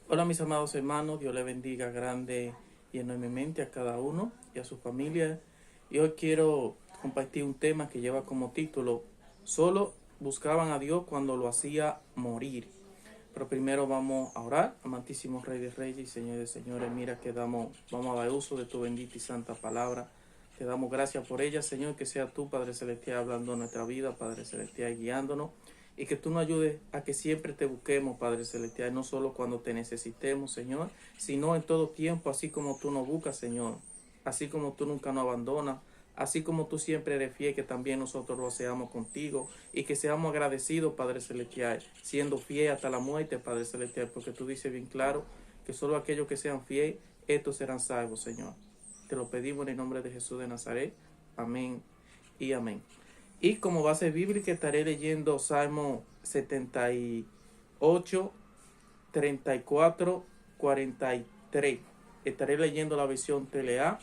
Hola mis amados hermanos, Dios les bendiga grande y enormemente a cada uno y a su familia. Y hoy quiero compartir un tema que lleva como título: Solo buscaban a Dios cuando lo hacía morir. Pero primero vamos a orar. Amantísimo Rey de Reyes y Señor de Señores, mira que vamos a dar uso de tu bendita y santa palabra. Te damos gracias por ella, Señor, que sea tú, Padre Celestial, hablando en nuestra vida, Padre Celestial, guiándonos. Y que tú nos ayudes a que siempre te busquemos, Padre Celestial, no solo cuando te necesitemos, Señor, sino en todo tiempo, así como tú nos buscas, Señor, así como tú nunca nos abandonas, así como tú siempre eres fiel, que también nosotros lo seamos contigo y que seamos agradecidos, Padre Celestial, siendo fiel hasta la muerte, Padre Celestial, porque tú dices bien claro que solo aquellos que sean fieles, estos serán salvos, Señor. Te lo pedimos en el nombre de Jesús de Nazaret. Amén y amén. Y como base bíblica estaré leyendo Salmo 78, 34, 43. Estaré leyendo la versión TLA.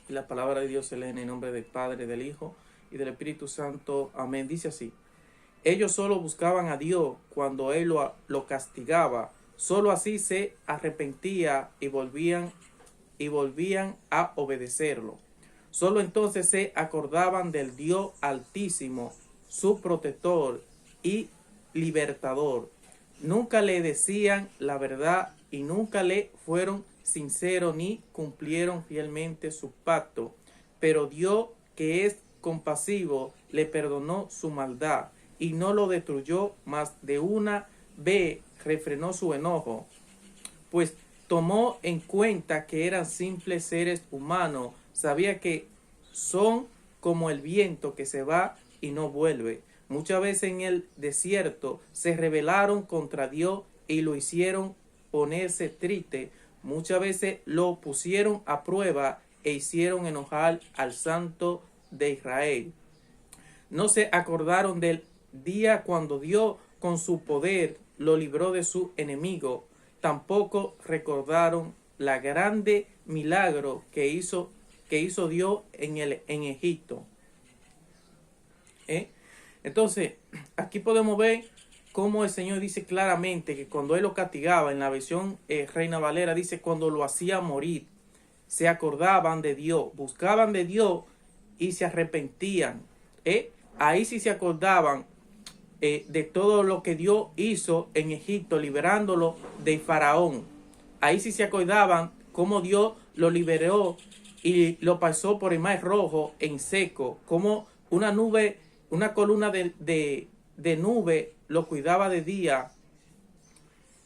Y la palabra de Dios se lee en el nombre del Padre, del Hijo y del Espíritu Santo. Amén. Dice así: ellos solo buscaban a Dios cuando Él lo castigaba. Solo así se arrepentía y volvían a obedecerlo. Solo entonces se acordaban del Dios Altísimo, su protector y libertador. Nunca le decían la verdad y nunca le fueron sinceros ni cumplieron fielmente su pacto. Pero Dios, que es compasivo, le perdonó su maldad y no lo destruyó, más de una vez refrenó su enojo, pues tomó en cuenta que eran simples seres humanos. Sabía que son como el viento que se va y no vuelve. Muchas veces en el desierto se rebelaron contra Dios y lo hicieron ponerse triste. Muchas veces lo pusieron a prueba e hicieron enojar al Santo de Israel. No se acordaron del día cuando Dios con su poder lo libró de su enemigo. Tampoco recordaron la grande milagro que hizo Dios en Egipto. Entonces, aquí podemos ver cómo el Señor dice claramente que cuando Él lo castigaba, en la versión Reina Valera dice cuando lo hacía morir, se acordaban de Dios, buscaban de Dios y se arrepentían. Ahí sí se acordaban de todo lo que Dios hizo en Egipto, liberándolo de Faraón. Ahí sí se acordaban cómo Dios lo liberó y lo pasó por el mar rojo en seco, como una nube, una columna de nube lo cuidaba de día,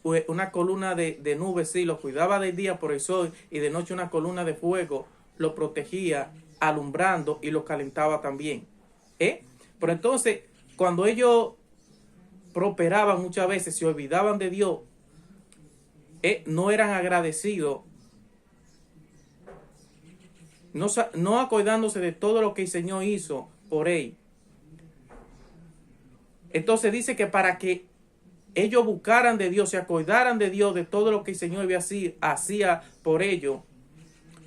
una columna de nube, sí, lo cuidaba de día por el sol, y de noche una columna de fuego lo protegía, alumbrando y lo calentaba también. Pero entonces, cuando ellos prosperaban, muchas veces se olvidaban de Dios, no eran agradecidos, no acordándose de todo lo que el Señor hizo por él. Entonces dice que para que ellos buscaran de Dios, se acordaran de Dios, de todo lo que el Señor hacía por ellos,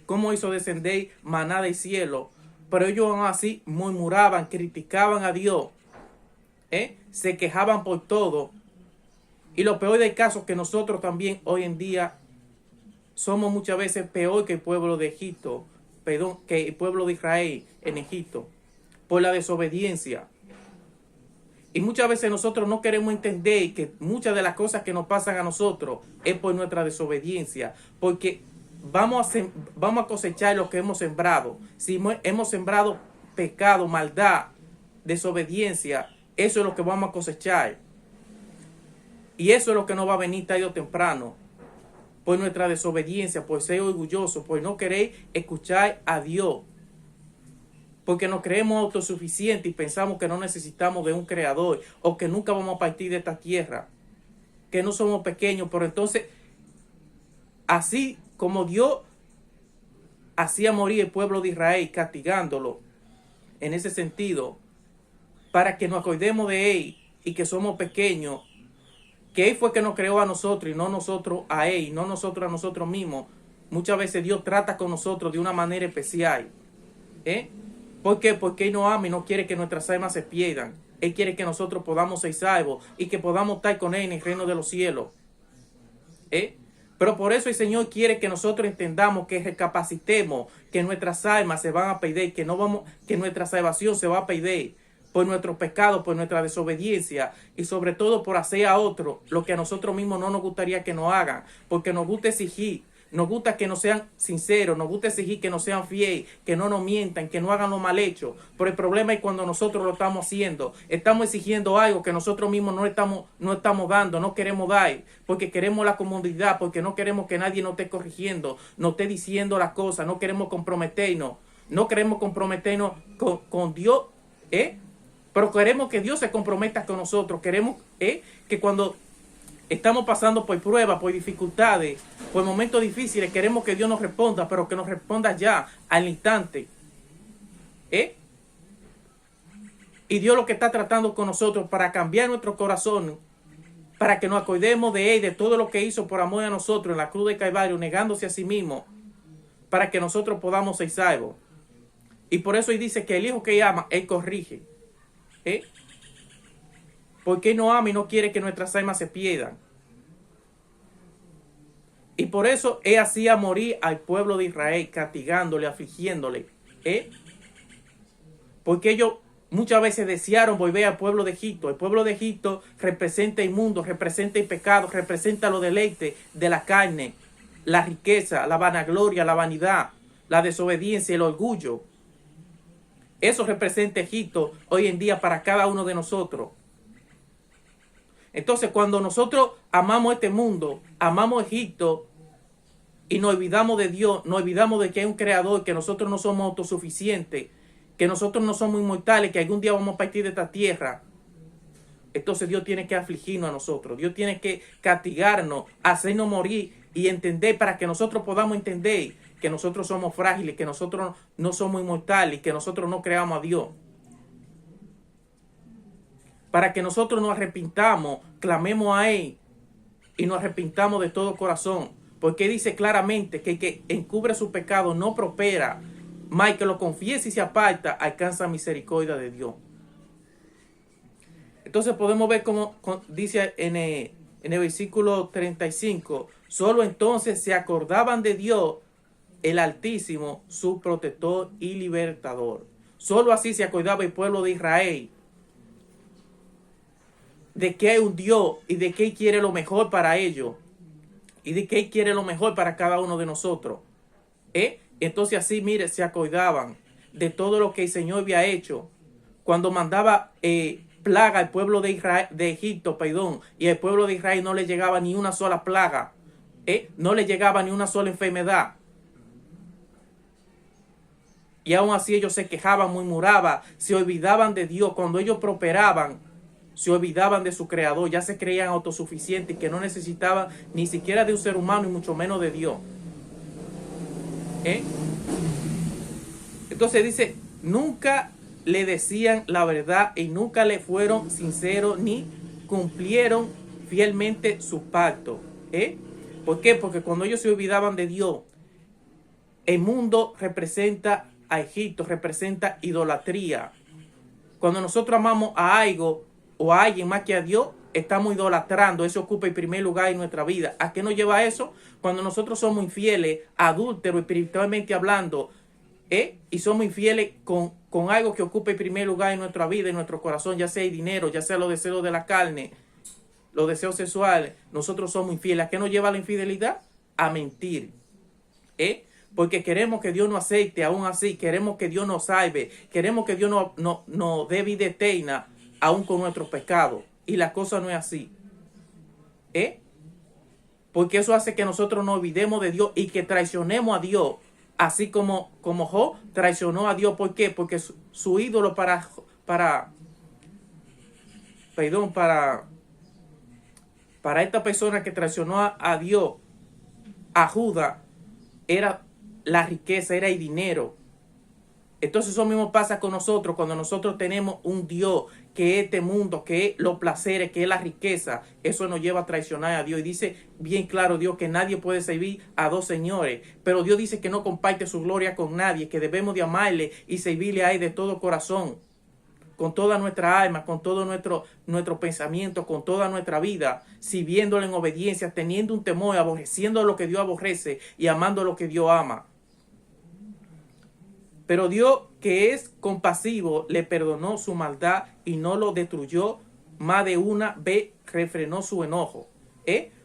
cómo hizo descender maná del cielo, pero ellos aún así murmuraban, criticaban a Dios, se quejaban por todo. Y lo peor del caso es que nosotros también hoy en día somos muchas veces peor que el pueblo de Egipto, perdón, que el pueblo de Israel en Egipto, por la desobediencia. Y muchas veces nosotros no queremos entender que muchas de las cosas que nos pasan a nosotros es por nuestra desobediencia, porque vamos a cosechar lo que hemos sembrado. Si hemos sembrado pecado, maldad, desobediencia, eso es lo que vamos a cosechar. Y eso es lo que nos va a venir tarde o temprano, por nuestra desobediencia, por ser orgulloso, por no querer escuchar a Dios, porque nos creemos autosuficientes y pensamos que no necesitamos de un creador, o que nunca vamos a partir de esta tierra, que no somos pequeños. Pero entonces, así como Dios hacía morir el pueblo de Israel, castigándolo en ese sentido, para que nos acordemos de Él y que somos pequeños, que Él fue que nos creó a nosotros y no nosotros a Él, y no nosotros a nosotros mismos. Muchas veces Dios trata con nosotros de una manera especial. ¿Por qué? Porque Él nos ama y no quiere que nuestras almas se pierdan. Él quiere que nosotros podamos ser salvos y que podamos estar con Él en el reino de los cielos. Pero por eso el Señor quiere que nosotros entendamos, que recapacitemos, que nuestras almas se van a perder, que nuestra salvación se va a perder por nuestros pecados, por nuestra desobediencia y sobre todo por hacer a otros lo que a nosotros mismos no nos gustaría que nos hagan, porque nos gusta exigir, nos gusta que no sean sinceros, nos gusta exigir que no sean fieles, que no nos mientan, que no hagan lo mal hecho. Pero el problema es cuando nosotros lo estamos haciendo, estamos exigiendo algo que nosotros mismos no estamos dando, no queremos dar, porque queremos la comodidad, porque no queremos que nadie nos esté corrigiendo, nos esté diciendo las cosas, no queremos comprometernos con Dios, pero queremos que Dios se comprometa con nosotros. Queremos que cuando estamos pasando por pruebas, por dificultades, por momentos difíciles, queremos que Dios nos responda, pero que nos responda ya, al instante. Y Dios lo que está tratando con nosotros para cambiar nuestro corazón, para que nos acordemos de Él, de todo lo que hizo por amor a nosotros en la cruz de Calvario, negándose a sí mismo, para que nosotros podamos ser salvos. Y por eso Él dice que el Hijo que ama, Él corrige. Porque Él no ama y no quiere que nuestras almas se pierdan. Y por eso Él hacía morir al pueblo de Israel, castigándole, afligiéndole. Porque ellos muchas veces desearon volver al pueblo de Egipto. El pueblo de Egipto representa el mundo, representa el pecado, representa los deleites de la carne, la riqueza, la vanagloria, la vanidad, la desobediencia, el orgullo. Eso representa Egipto hoy en día para cada uno de nosotros. Entonces, cuando nosotros amamos este mundo, amamos Egipto y nos olvidamos de Dios, nos olvidamos de que hay un creador, que nosotros no somos autosuficientes, que nosotros no somos inmortales, que algún día vamos a partir de esta tierra, entonces Dios tiene que afligirnos a nosotros. Dios tiene que castigarnos, hacernos morir y entender, para que nosotros podamos entender que nosotros somos frágiles, que nosotros no somos inmortales, que nosotros no creamos a Dios. Para que nosotros nos arrepintamos, clamemos a Él y nos arrepintamos de todo corazón. Porque dice claramente que el que encubre su pecado no prospera, mas el que lo confiese y se aparta alcanza misericordia de Dios. Entonces podemos ver como dice en el versículo 35, solo entonces se acordaban de Dios, el Altísimo, su protector y libertador. Solo así se acordaba el pueblo de Israel de que hay un Dios y de que Él quiere lo mejor para ellos y de que Él quiere lo mejor para cada uno de nosotros. Entonces así, mire, se acordaban de todo lo que el Señor había hecho cuando mandaba plaga al pueblo de Israel, de Egipto, y al pueblo de Israel no le llegaba ni una sola plaga, no le llegaba ni una sola enfermedad. Y aún así ellos se quejaban, murmuraban, se olvidaban de Dios. Cuando ellos prosperaban, se olvidaban de su creador, ya se creían autosuficientes, que no necesitaban ni siquiera de un ser humano y mucho menos de Dios. Entonces dice, nunca le decían la verdad y nunca le fueron sinceros ni cumplieron fielmente su pacto. ¿Por qué? Porque cuando ellos se olvidaban de Dios, el mundo representa a Egipto, representa idolatría. Cuando nosotros amamos a algo o a alguien más que a Dios, estamos idolatrando. Eso ocupa el primer lugar en nuestra vida. ¿A qué nos lleva eso? Cuando nosotros somos infieles, adúlteros, espiritualmente hablando, y somos infieles con algo que ocupa el primer lugar en nuestra vida, en nuestro corazón, ya sea el dinero, ya sea los deseos de la carne, los deseos sexuales, nosotros somos infieles. ¿A qué nos lleva la infidelidad? A mentir. Porque queremos que Dios nos acepte aún así, queremos que Dios nos salve, queremos que Dios nos dé vida eterna aún con nuestros pecados. Y la cosa no es así. Porque eso hace que nosotros nos olvidemos de Dios y que traicionemos a Dios, así como Job traicionó a Dios. ¿Por qué? Porque su ídolo para esta persona que traicionó a Dios, a Judas, era la riqueza, era el dinero. Entonces eso mismo pasa con nosotros cuando nosotros tenemos un Dios que es este mundo, que es los placeres, que es la riqueza. Eso nos lleva a traicionar a Dios. Y dice bien claro Dios que nadie puede servir a dos señores. Pero Dios dice que no comparte su gloria con nadie, que debemos de amarle y servirle a Él de todo corazón. con toda nuestra alma, con todo nuestro pensamiento, con toda nuestra vida, sirviéndole en obediencia, teniendo un temor, aborreciendo lo que Dios aborrece y amando lo que Dios ama. Pero Dios, que es compasivo, le perdonó su maldad y no lo destruyó. Más de una vez refrenó su enojo.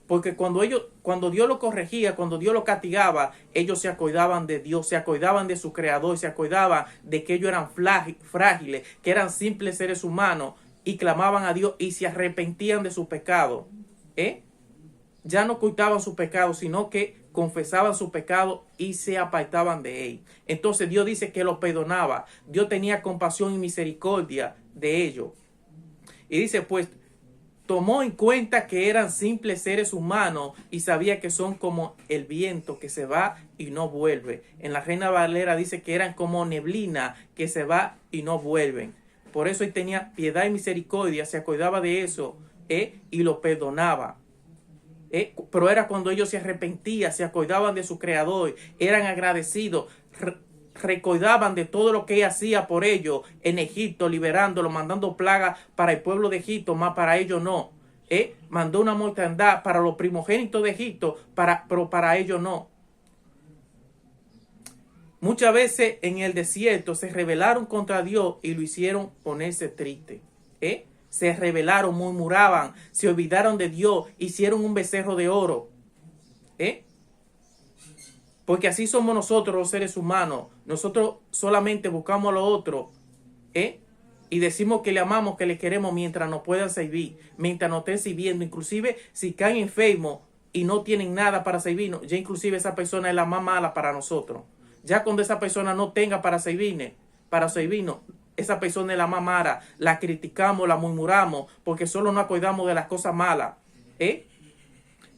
Porque cuando Dios lo corregía, cuando Dios lo castigaba, ellos se acordaban de Dios, se acordaban de su creador, se acordaban de que ellos eran frágiles, que eran simples seres humanos, y clamaban a Dios y se arrepentían de su pecado. Ya no ocultaban su pecado, sino que confesaban su pecado y se apartaban de él. Entonces Dios dice que los perdonaba. Dios tenía compasión y misericordia de ellos. Y dice, pues, tomó en cuenta que eran simples seres humanos y sabía que son como el viento que se va y no vuelve. En la Reina Valera dice que eran como neblina que se va y no vuelven. Por eso él tenía piedad y misericordia, se acordaba de eso, y lo perdonaba. Pero era cuando ellos se arrepentían, se acordaban de su creador, eran agradecidos, recordaban de todo lo que él hacía por ellos en Egipto, liberándolo, mandando plagas para el pueblo de Egipto, más para ellos no. Mandó una mortandad para los primogénitos de Egipto, pero para ellos no. Muchas veces en el desierto se rebelaron contra Dios y lo hicieron ponerse triste. Se rebelaron, murmuraban, se olvidaron de Dios, hicieron un becerro de oro. Porque así somos nosotros los seres humanos. Nosotros solamente buscamos a lo otro, y decimos que le amamos, que le queremos mientras nos puedan servir, mientras nos estén sirviendo. Inclusive si caen enfermos y no tienen nada para servirnos, ya inclusive esa persona es la más mala para nosotros. Ya cuando esa persona no tenga para servirnos, esa persona es la más mala, la criticamos, la murmuramos, porque solo nos acordamos de las cosas malas.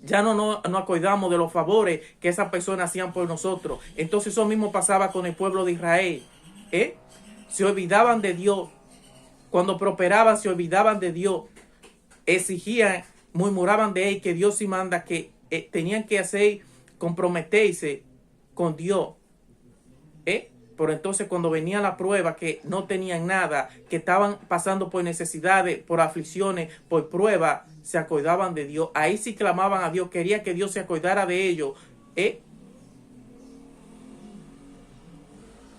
Ya no acordamos de los favores que esas personas hacían por nosotros. Entonces eso mismo pasaba con el pueblo de Israel. Se olvidaban de Dios. Cuando prosperaban se olvidaban de Dios. Exigían, murmuraban de él, que Dios sí manda, que tenían que hacer, comprometerse con Dios. Pero entonces cuando venía la prueba, que no tenían nada, que estaban pasando por necesidades, por aflicciones, por pruebas, se acordaban de Dios. Ahí sí clamaban a Dios, quería que Dios se acordara de ellos.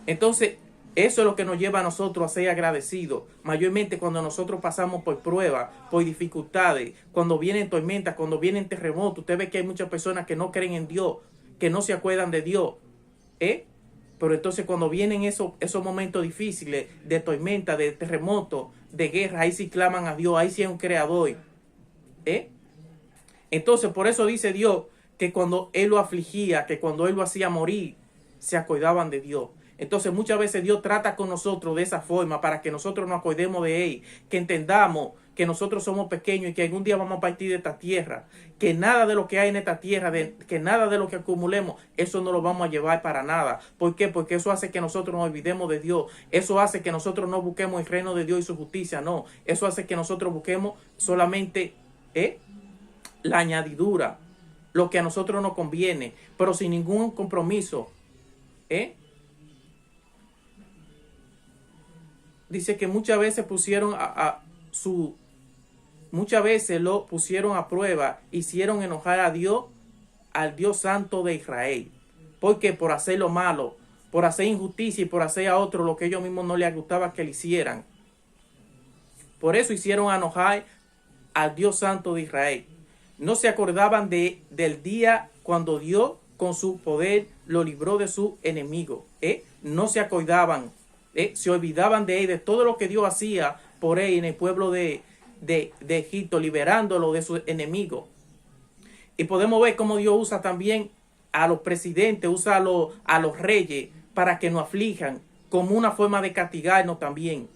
Entonces, eso es lo que nos lleva a nosotros a ser agradecidos. Mayormente cuando nosotros pasamos por pruebas, por dificultades, cuando vienen tormentas, cuando vienen terremotos. Usted ve que hay muchas personas que no creen en Dios, que no se acuerdan de Dios. Pero entonces cuando vienen esos momentos difíciles, de tormenta, de terremoto, de guerra, ahí sí claman a Dios, ahí sí es un creador. Entonces por eso dice Dios que cuando Él lo afligía, que cuando Él lo hacía morir, se acordaban de Dios. Entonces muchas veces Dios trata con nosotros de esa forma para que nosotros nos acordemos de Él, que entendamos que nosotros somos pequeños y que algún día vamos a partir de esta tierra, que nada de lo que hay en esta tierra, que nada de lo que acumulemos, eso no lo vamos a llevar para nada. ¿Por qué? Porque eso hace que nosotros nos olvidemos de Dios, eso hace que nosotros no busquemos el reino de Dios y su justicia, no, eso hace que nosotros busquemos solamente la añadidura, lo que a nosotros nos conviene, pero sin ningún compromiso. Dice que muchas veces muchas veces lo pusieron a prueba, hicieron enojar a Dios, al Dios Santo de Israel. Porque por hacer lo malo, por hacer injusticia y por hacer a otro lo que ellos mismos no les gustaba que le hicieran. Por eso hicieron enojar al Dios Santo de Israel. No se acordaban del día cuando Dios con su poder lo libró de su enemigo. No se acordaban. Se olvidaban de él, de todo lo que Dios hacía por él en el pueblo de Egipto, liberándolo de sus enemigos. Y podemos ver cómo Dios usa también a los presidentes, usa a los reyes para que nos aflijan, como una forma de castigarnos también,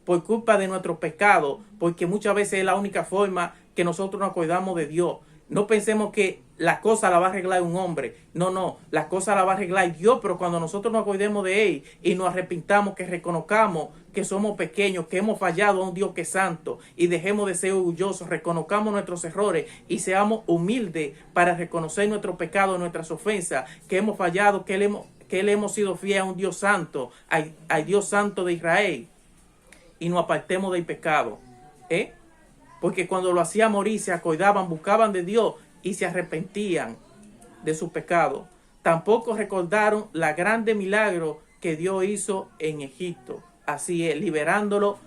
por culpa de nuestros pecados, porque muchas veces es la única forma que nosotros nos acordamos de Dios. No pensemos que la cosa la va a arreglar un hombre. No, la cosa la va a arreglar Dios, pero cuando nosotros nos acordemos de Él y nos arrepintamos, que reconozcamos que somos pequeños, que hemos fallado a un Dios que es santo y dejemos de ser orgullosos, reconozcamos nuestros errores y seamos humildes para reconocer nuestros pecados, nuestras ofensas, que hemos fallado, que le hemos sido fiel a un Dios santo, al Dios santo de Israel. y nos apartemos del pecado. Porque cuando lo hacía morir, se acordaban, buscaban de Dios y se arrepentían de su pecado. Tampoco recordaron la grande milagro que Dios hizo en Egipto. Así es, liberándolo,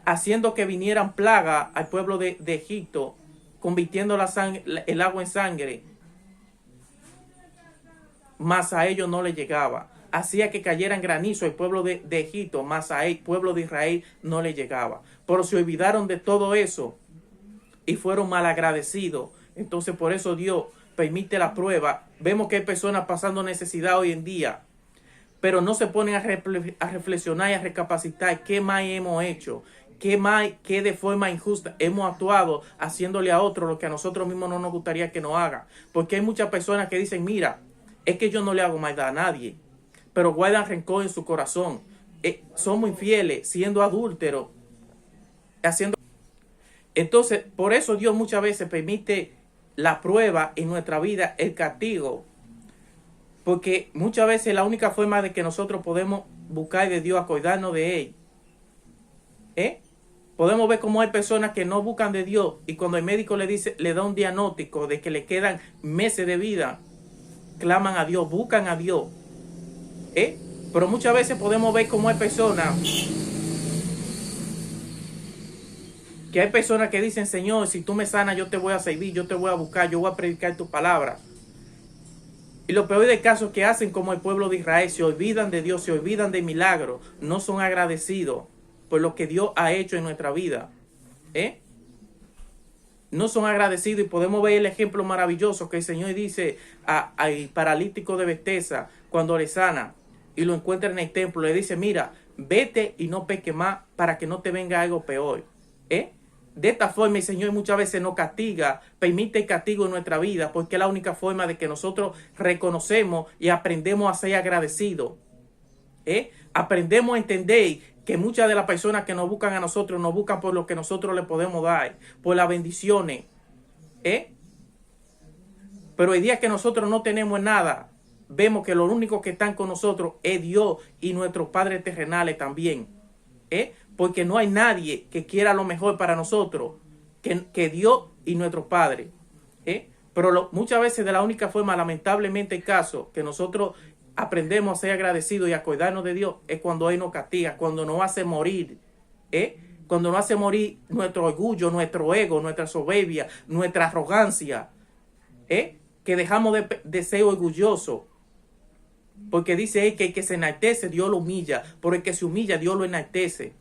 haciendo que vinieran plagas al pueblo de Egipto, convirtiendo el agua en sangre, mas a ellos no les llegaba. Hacía que cayeran granizo el pueblo de Egipto, mas a el pueblo de Israel no le llegaba. Pero se olvidaron de todo eso y fueron malagradecidos. Entonces por eso Dios permite la prueba. Vemos que hay personas pasando necesidad hoy en día, pero no se ponen a reflexionar y a recapacitar qué más hemos hecho, qué de forma injusta hemos actuado haciéndole a otro lo que a nosotros mismos no nos gustaría que nos haga. Porque hay muchas personas que dicen, mira, es que yo no le hago maldad a nadie, pero guardan rencor en su corazón. Somos infieles, siendo adúlteros, haciendo... Entonces, por eso Dios muchas veces permite la prueba en nuestra vida, el castigo. Porque muchas veces la única forma de que nosotros podemos buscar de Dios, acordarnos de Él. Podemos ver cómo hay personas que no buscan de Dios y cuando el médico le da un diagnóstico de que le quedan meses de vida, claman a Dios, buscan a Dios. Pero muchas veces podemos ver cómo hay personas que dicen, Señor, si tú me sanas, yo te voy a servir, yo te voy a buscar, yo voy a predicar tu palabra. Y lo peor del caso es que hacen como el pueblo de Israel, se olvidan de Dios, se olvidan del milagro, no son agradecidos por lo que Dios ha hecho en nuestra vida. No son agradecidos y podemos ver el ejemplo maravilloso que el Señor dice al paralítico de Betesda cuando le sana y lo encuentra en el templo. Le dice, mira, vete y no peques más para que no te venga algo peor. De esta forma el Señor muchas veces nos castiga, permite el castigo en nuestra vida porque es la única forma de que nosotros reconocemos y aprendemos a ser agradecidos. Aprendemos a entender que muchas de las personas que nos buscan a nosotros, nos buscan por lo que nosotros le podemos dar, por las bendiciones. Pero el día que nosotros no tenemos nada, vemos que lo único que están con nosotros es Dios y nuestros padres terrenales también. Porque no hay nadie que quiera lo mejor para nosotros que Dios y nuestros padres. Pero muchas veces de la única forma, lamentablemente el caso, que nosotros aprendemos a ser agradecidos y a acordarnos de Dios es cuando Él nos castiga, cuando nos hace morir. Cuando nos hace morir nuestro orgullo, nuestro ego, nuestra soberbia, nuestra arrogancia. Que dejamos de ser orgullosos. Porque dice Él que el que se enaltece, Dios lo humilla. Pero el que se humilla, Dios lo enaltece.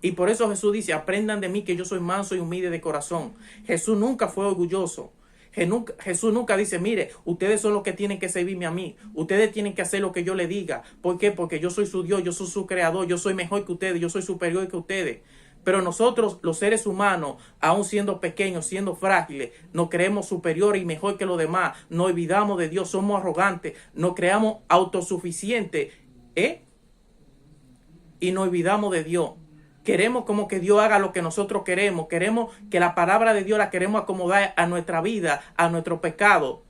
Y por eso Jesús dice, aprendan de mí que yo soy manso y humilde de corazón. Jesús nunca fue orgulloso. Jesús nunca dice, mire, ustedes son los que tienen que servirme a mí. Ustedes tienen que hacer lo que yo les diga. ¿Por qué? Porque yo soy su Dios, yo soy su creador, yo soy mejor que ustedes, yo soy superior que ustedes. Pero nosotros, los seres humanos, aún siendo pequeños, siendo frágiles, nos creemos superiores y mejor que los demás. Nos olvidamos de Dios, somos arrogantes, nos creamos autosuficientes, y nos olvidamos de Dios. Queremos como que Dios haga lo que nosotros queremos. Queremos que la palabra de Dios la queremos acomodar a nuestra vida, a nuestro pecado.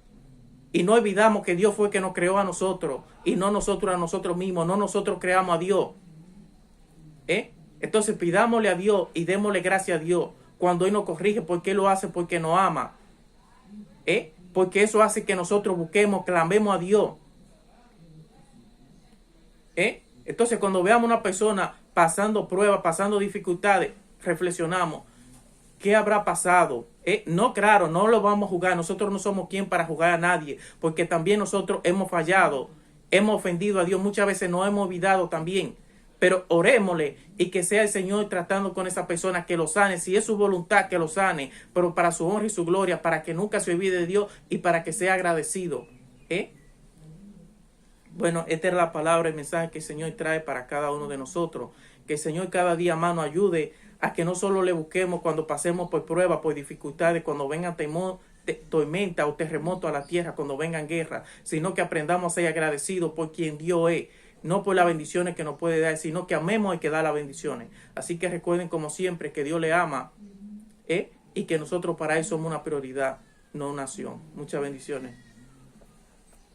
Y no olvidamos que Dios fue el que nos creó a nosotros y no nosotros a nosotros mismos. No nosotros creamos a Dios. Entonces pidámosle a Dios y démosle gracias a Dios cuando Él nos corrige, porque Él lo hace porque nos ama. Porque eso hace que nosotros busquemos, clamemos a Dios. Entonces cuando veamos una persona pasando pruebas, pasando dificultades, reflexionamos, ¿qué habrá pasado? No, claro, no lo vamos a juzgar. Nosotros no somos quien para juzgar a nadie, porque también nosotros hemos fallado, hemos ofendido a Dios, muchas veces nos hemos olvidado también. Pero orémosle y que sea el Señor tratando con esa persona, que lo sane, si es su voluntad que lo sane, pero para su honra y su gloria, para que nunca se olvide de Dios y para que sea agradecido. Bueno, esta es la palabra, el mensaje que el Señor trae para cada uno de nosotros. Que el Señor cada día más nos ayude a que no solo le busquemos cuando pasemos por pruebas, por dificultades, cuando vengan tormenta o terremoto a la tierra, cuando vengan guerras, sino que aprendamos a ser agradecidos por quien Dios es. No por las bendiciones que nos puede dar, sino que amemos al que da las bendiciones. Así que recuerden como siempre que Dios le ama, y que nosotros para Él somos una prioridad, no una acción. Muchas bendiciones.